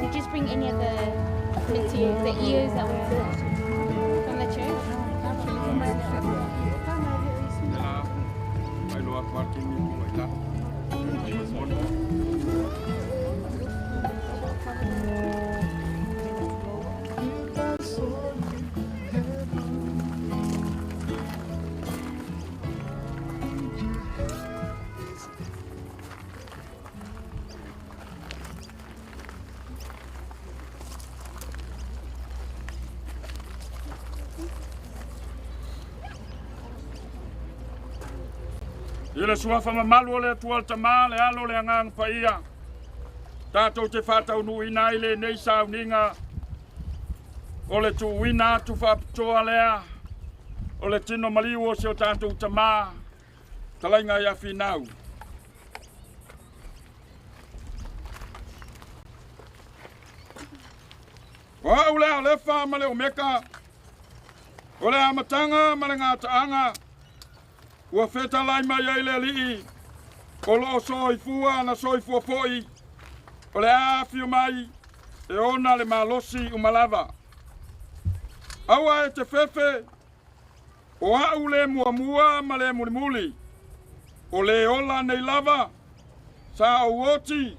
Did you bring any of the Ie'us that were from the church? Ile suafa mamalu le tual tama le alo le ngang paia. Tato te fata unu ina ile nei sa uninga. Ole tu wina tu fa toa lea. Ole tino maliwo se o tato tama. Talainga ya Finau. Wa ule alefa male umeka. Ole amatanga male ngataanga. Ua feta lai mai ai le alii, o loo soifua na soifua foi, o le awhiu mai, e ona le malosi umalava. Aua e te fefe, o au le muamua ma le mulimuli, o le ola nei lava, sa o oti,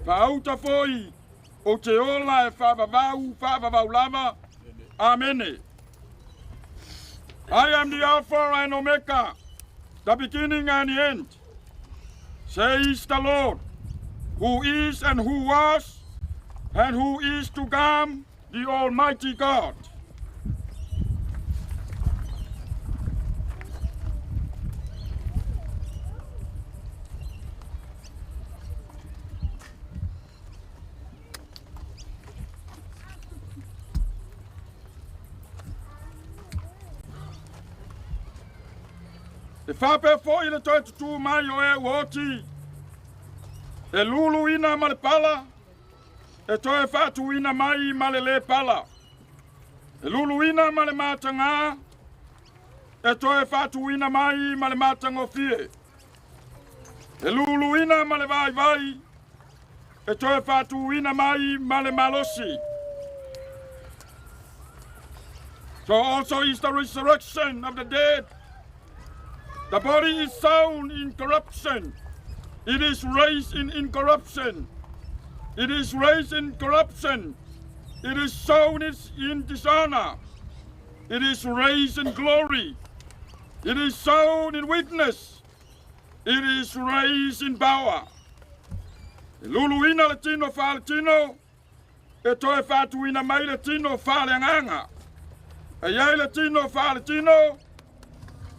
fa auta foi, o te ola e whavavau lava, amene. I am the Alpha and Omega, the beginning and the end, says the Lord, who is and who was and who is to come, the Almighty God. E whape fo i le toi tutu mai o e uoti. E lulu ina ma le pala. E toi whatu ina mai ma le pala. E lulu ina ma le matanga. E toi whatu ina mai ma le matanga fie. E lulu ina ma le vai. E toi whatu ina mai ma le malosi. So also is the resurrection of the dead. The body is sown in corruption. It is raised in incorruption. It is raised in corruption. It is sown in dishonor. It is raised in glory. It is sown in weakness. It is raised in power. Luluina latino fa latino. E toe fatuina mai latino fa leanganga. E iai latino fa latino.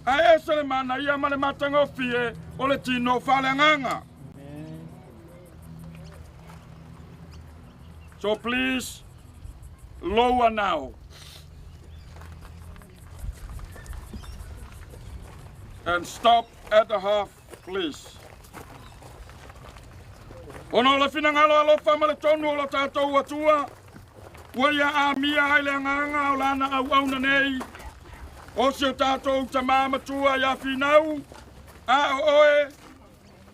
A ese mana ia male matanga fie o le tino whalenganga. So please, lower now. And stop at the half, please. Ono le finangalo alofa male tonu o lo tātou atua. Waia a mia haile nganga o lana au na nei. O se tātou ta māmatua ia Finau, Ao'oe,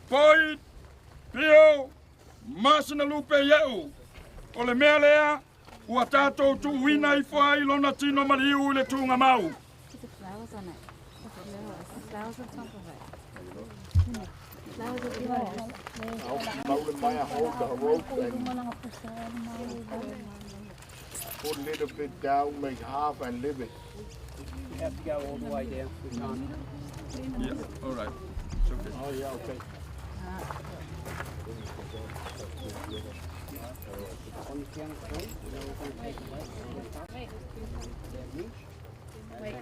Poi, Pio, Masinalupe Ie'u. O le mea lea, ua tātou tu wina I whai lona tino mariu le tunga mau. Put the flowers on it. The flowers on top of it. Flowers are beautiful. I'll my hold the rope and put a little bit down, make half and leave it. You have to go all the way down. We can't. Yeah, all right. It's okay. Oh yeah, okay. On the counter, you know, we're going to take away. Wait.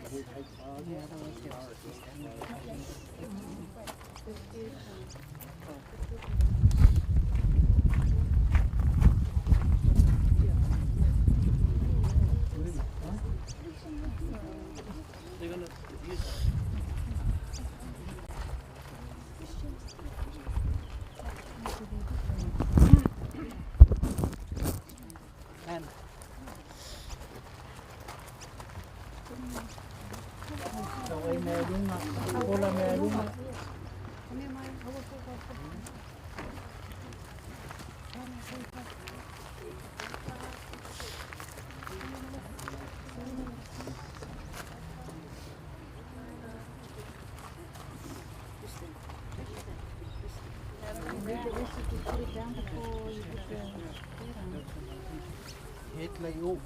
They're gonna use it. And Rồi mẹ đúng ạ, cô là mẹ đúng ạ. hết lấy Ie'u.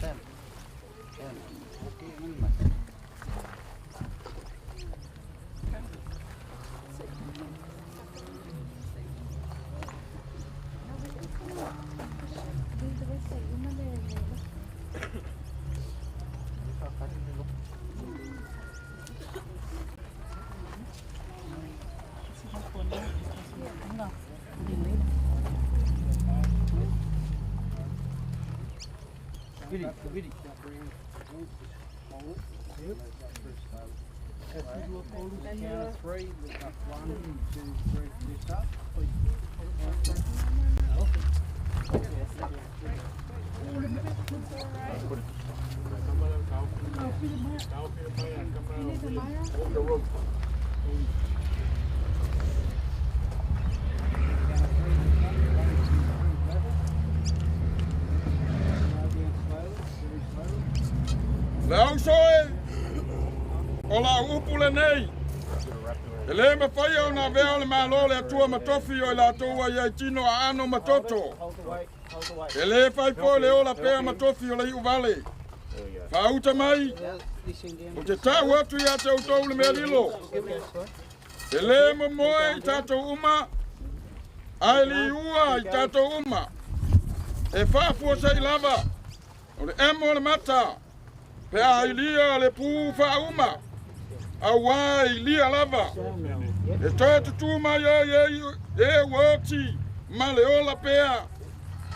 Xem. Ok, ngưng mà. Vidi. As we do a total count of 3, we've got 1, 2, 3, lift up. Ao'oe, o la upule nei. E le mawhai o nga vea le malo le atua matofi o la toa ia tino a ano matoto. Hold the weight, hold the weight. E le whai po le o la pea matofi o le Ie'u vale. Whauta mai, o te tau atu ia te utou le mea lilo. E le momoe i tātou uma, ai li ua i tātou uma. E whaafua sa i lava, o le emo le mata. Pe a ilia le pu fa uma. A wai lia lava. E toi tutu mai e woti ma le ola pea.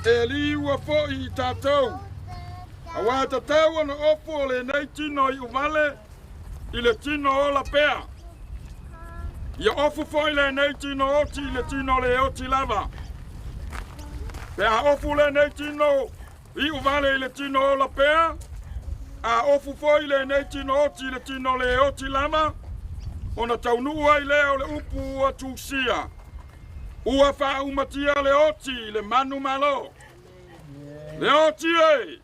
E li ua fo i tātou. A wai tātou ana ofu le nei tino I uvale I le tino ola pea. Ia ofu fo I le nei tino oti I le tino le oti lava. Pe a ofu le nei tino I uvale I le tino ola pea. A ofu foi le nei tino oti le tino le oti lama. Ona taunua I leo le upu a tusia. Ua wha umatia le oti le manu malo. Le oti e.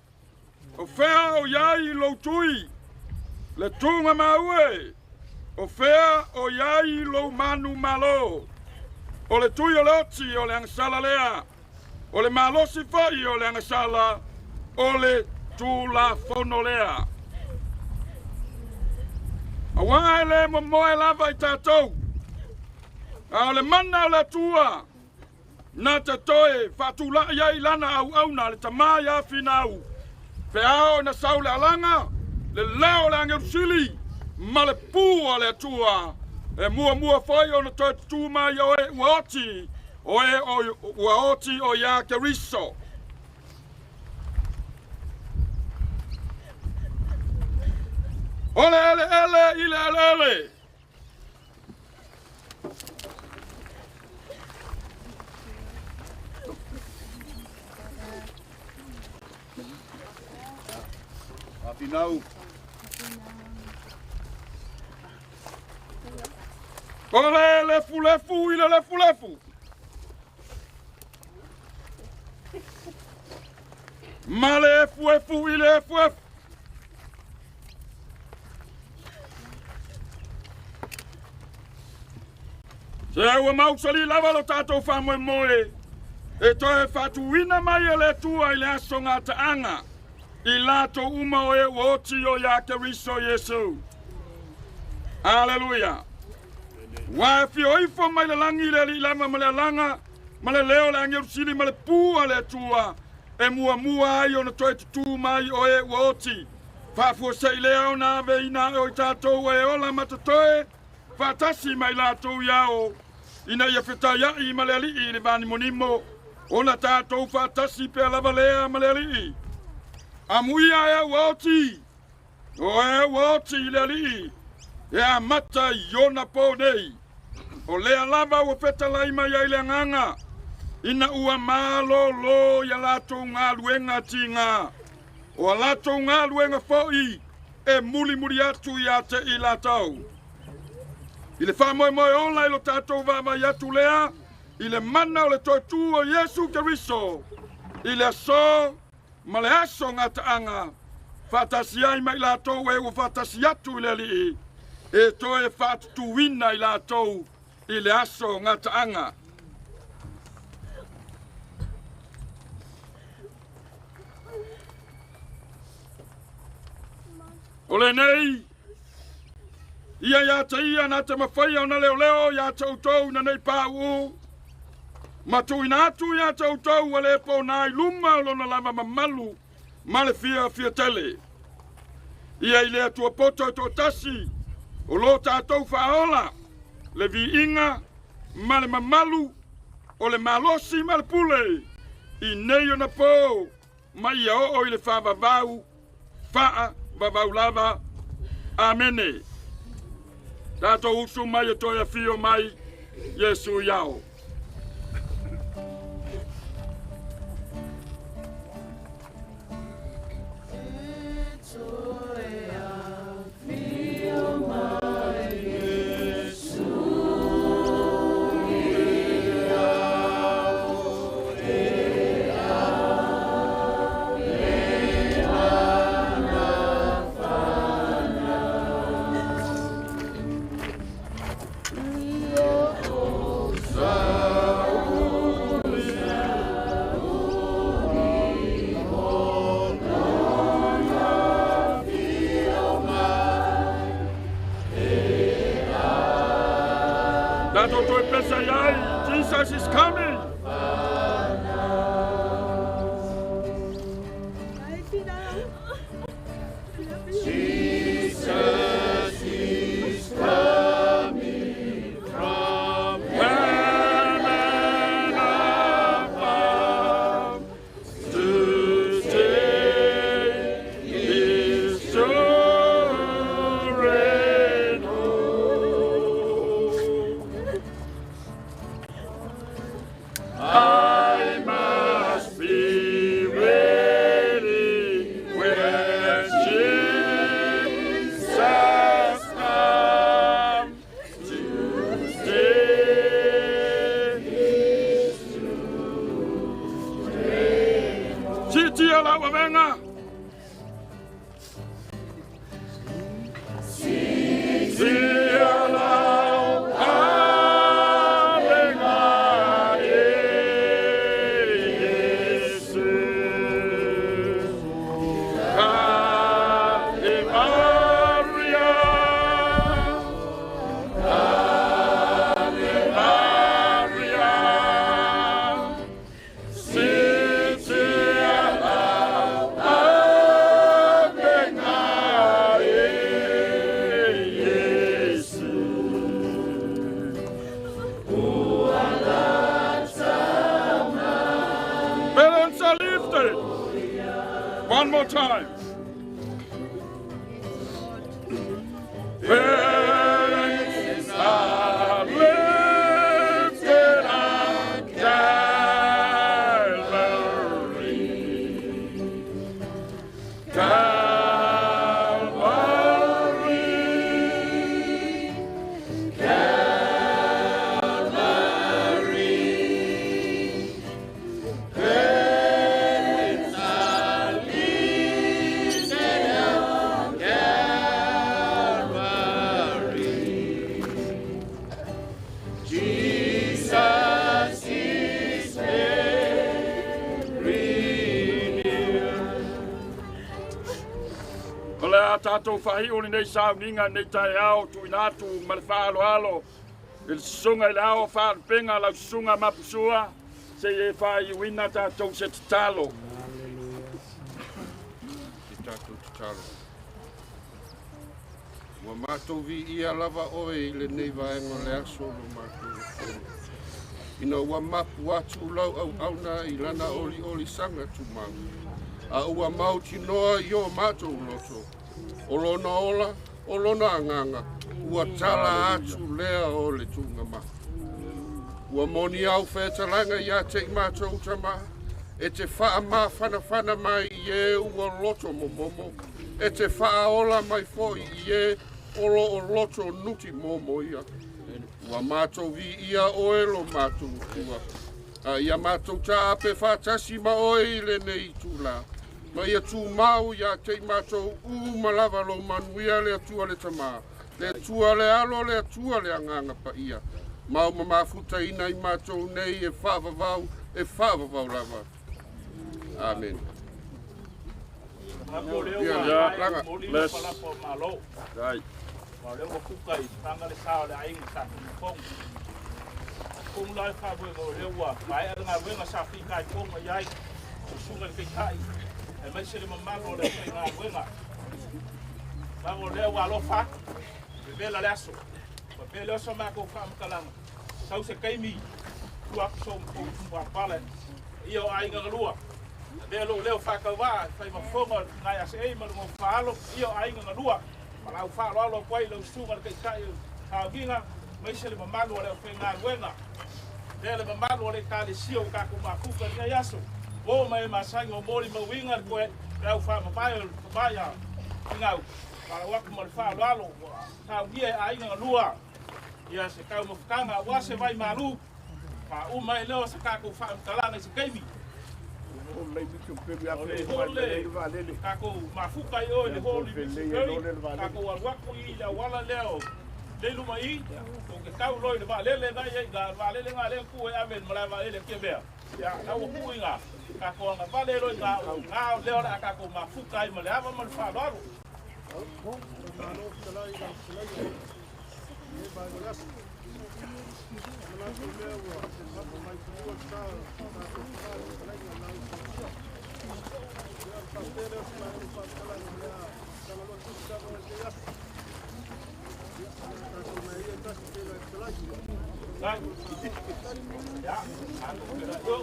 O whea o iai lo tui. Le tunga maue. O whea o iai lo manu malo. O le tui o le oti o le angasala lea. O le malosi fai o le angasala. O le tu la fonolea. A wai le momoe lava I tātou. A le mana o le tua. Na te toe whatula iai lana au na le tamā ia Finau. Pe ao na saule alanga. Le leo le angerusili. Ma le pua le tua. E mua fai o na toe tuma I o e uaoti. O e o uaoti o ia keriso. Ole ele. Finau. Ole lefu ile lefu. Male efu ile efu. Se ua mausali lava lo tātou whamoe. E toe whatuina mai e le tua I le aso ngā taanga. I lato uma o e woti o ia keriso Yesu. Aleluia. Wa fio ifo mai le langi le li lama ma le langa. Male leo le angel sili male pua le tua. E mua ai ona toi tutu mai o e uoti. Whafua sei leo na veina o i tātou e ola matatoe. Whatasi mai lātou iao. Ina ia whetaya i male ali i le vani monimo. Ona tātou whatasi pe lava lea male ali. Amuia e uoti. O e uoti i le ali. E a mata i ona po nei. O lea lava ua whetalai mai ai le nganga. Ina ua malo lo ya lato ngā luenga ti ngā. O a lato ngā luenga fōi e muli atu i ate i latau. I le whamoe moe ola i lo tātou vāma i atu lea. I le mana o le toitu o Yesu Keriso. I le aso ma le aso ngā taanga. Whatasi ai mai latou e ua whatasi atu i le li. E toe whatutu wina i latou i le aso ngā taanga. Ole nei, ia te ia na te mawhai o na leo ia te utou na nei pāu. Matu ina atu ia te utou a le po nai luma lo na lama mamalu, ma le fia tele. Ia i lea tua poto to tasi, o lo tātou whaola, le vi inga, ma le mamalu, o le malosi ma le pule. I nei o na po, ma ia o i le whavavau, whaa, Baba ulava, amene. Tato usu mai e toia fio mai, Yesu iao. Jesus is coming. Jesus is coming from heaven above to take his children home. I must be ready when Jesus comes to take his children home. Titi ala wamenga. Titi ala one more time. Parents are lifted on Calvary. Calvary. Calvary. Parents are lifted on Calvary. Jesus is very near. Ole a tātou whahi o nei sao ninga nei tai ao tu inatu ma le whaalo alo. Il sunga i le ao whaar penga lau sunga mapusua. Se e whai wina tātou se tatalo. Te tātou te talo. Ua mātou vi ia lava oe I le nei vaenga le aso lo mātou. Ina ua mapu atu lau au na I lana oli sanga tu mau. A ua mau tinoa I o mātou loto. O lona ola, o lona anganga. Ua tala atu lea o le tunga ma. Ua moni au whetalanga ia te I mātou tama. E te wha ma whana mai I e ua loto momomo. E te wha ola mai fo I e olo o loto nuti momo ia. Ua mātou vi ia oelo mātou tua. Ia mātou ta ape whātasi ma oi le nei tūla. Ma ia tū mau ia te mātou malava lo manuia le atua le tamā. Le tua le alo le atua le anganga pa ia. Mau mafuta ina I mātou nei e whaavavau lava. Amen. Bless. Right. Mà nếu mà phút cày sang cái sao là anh sạc không nói pha vừa rồi nếu mà phải ở ngoài với mà sạc phi cài không mà dây xuống cái khai thì mấy xe mà mang rồi để ngoài với mà rồi nếu mà lo phát về là lẽ số và về lo sao mà cô phạm cái lăng sau sẽ cây mì chuột xôm cũng hoặc ba lần yêu ai ngờ lúa về lo leo phát cái va phải mà phô mà ngày sẽ mà một phá lo yêu ai ngờ lúa Kalau falo lo koi lo sunga ke kai ka vinga mai se le mamalo le fenga wenga le mamalo le ka le sio ka ku ma ku ka ya yaso o mai masai o mori ma winga ko ka fa ma ba ya ngau para wa ku ma falo lo ka vie ai nga lua ya se ka mo kanga wa se vai malu pa o mai lo se ka ku fa kala na se kaimi Kako mafuka yo le holi kako waku I la wala leo le luma I ko ke kau loi le valele na ye ga valele nga le ku e amen mala valele ke bea ya na wo ku nga kako nga valele loi nga leo na kako mafuka I mala ava mal fa laro Ya, aku kira tu.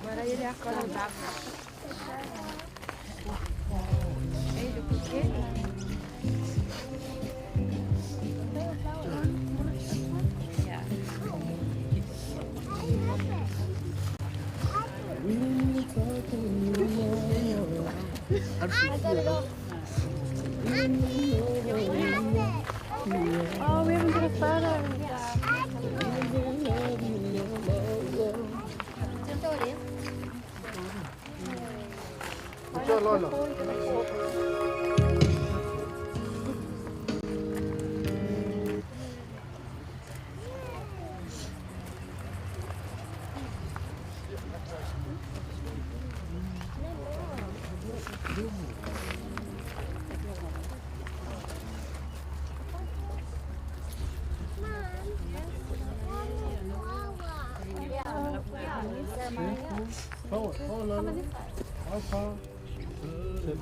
Voilà, il est encore là-bas. Et le bouquet. Oh, we haven't got a photo. Cho Lola. Forward, forward, Lola. Alpha.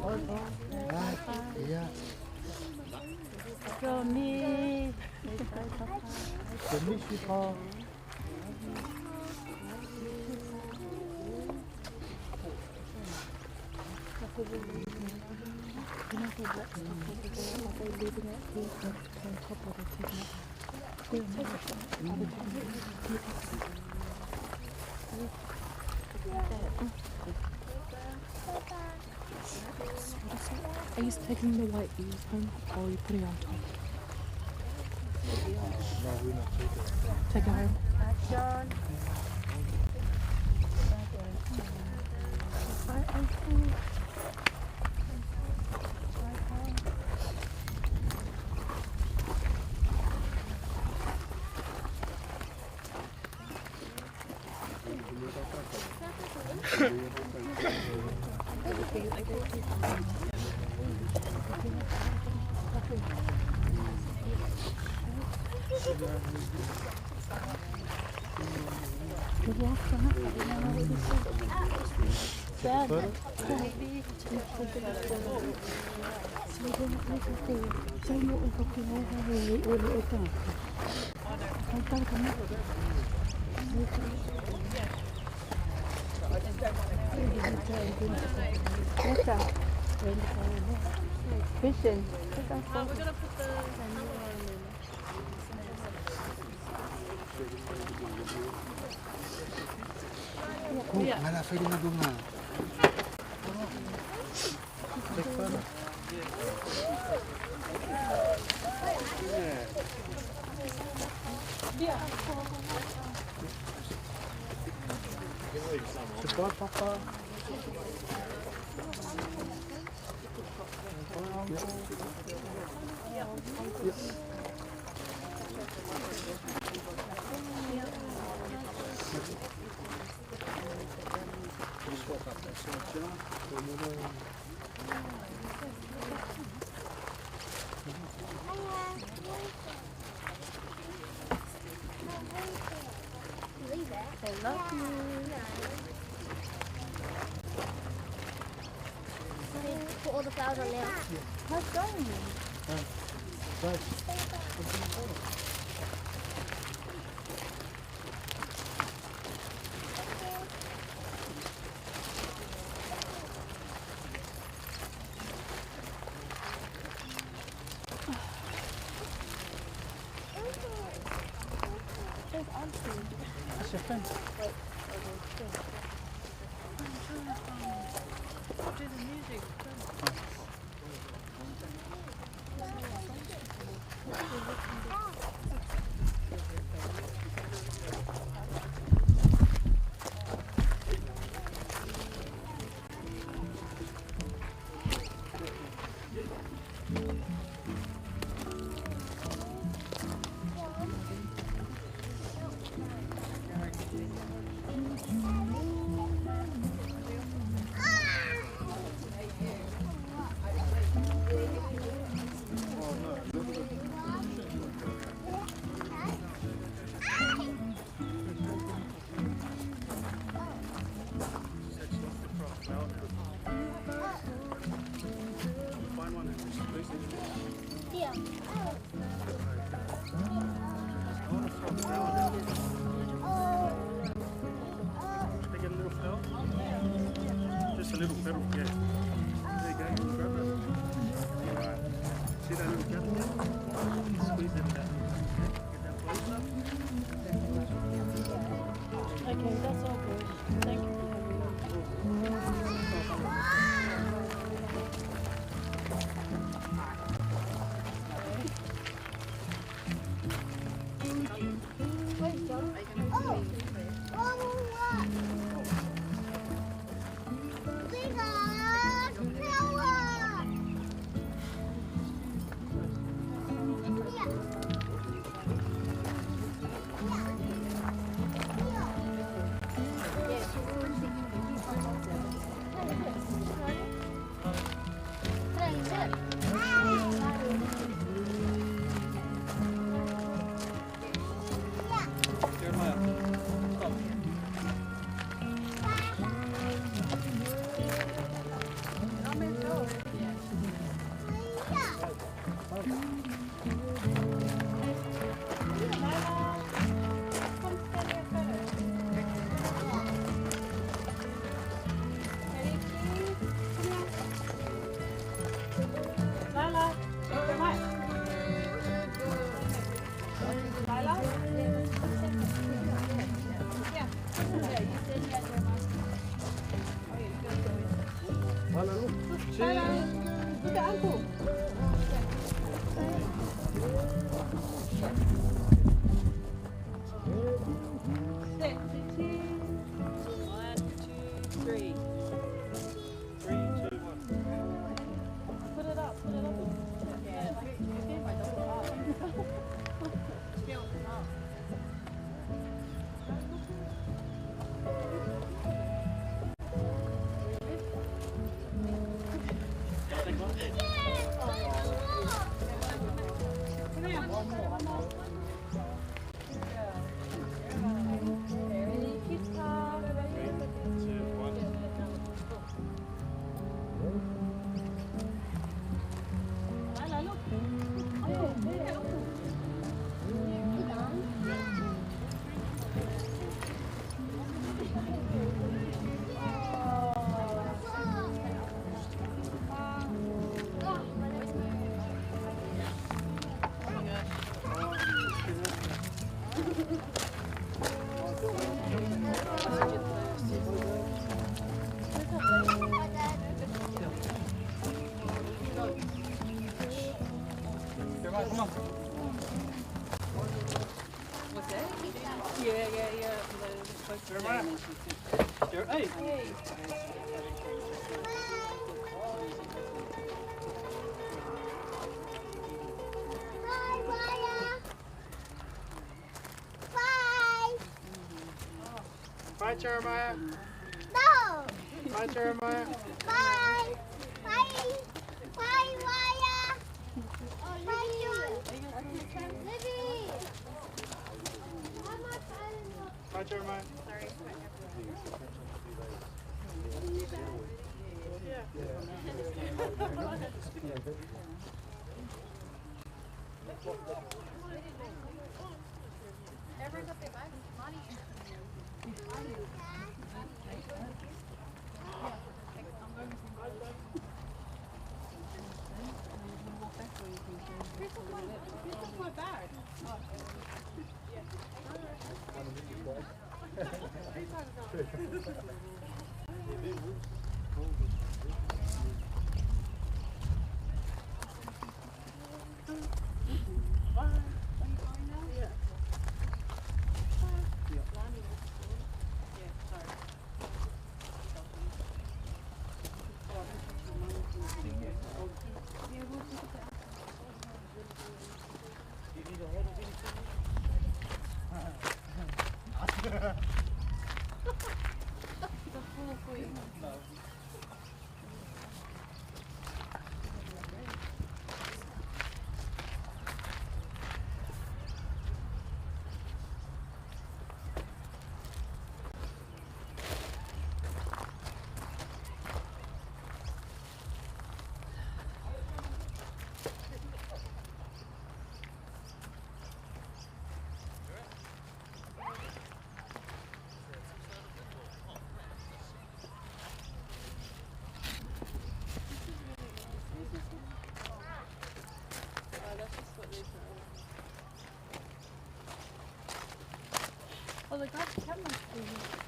Alpha. Right. Yeah. Johnny. Michigan. Are you taking the white bees home or are you putting it on top? No, we're not taking it. Take it home. John. Fishing. We're going to put the Malah feeling na bunga. Check photo. Support, Papa. I love you. Put all the flowers on there. How's it going? That's your friend. do the music. a little pedal, yeah. There you go, grab it. Right. See that little gap there? Squeeze that down. Get that close up. Okay, that's all good. Thank you for Come on. What's that? Yeah. Hey. Bye, Jeremiah. No. Bye, Jeremiah. Bye. Bye. Bye, Maya. Bye, John. Libby. Bye, Jeremiah. Everyone's up there, bye. Money. Here's my bag. we got cameras.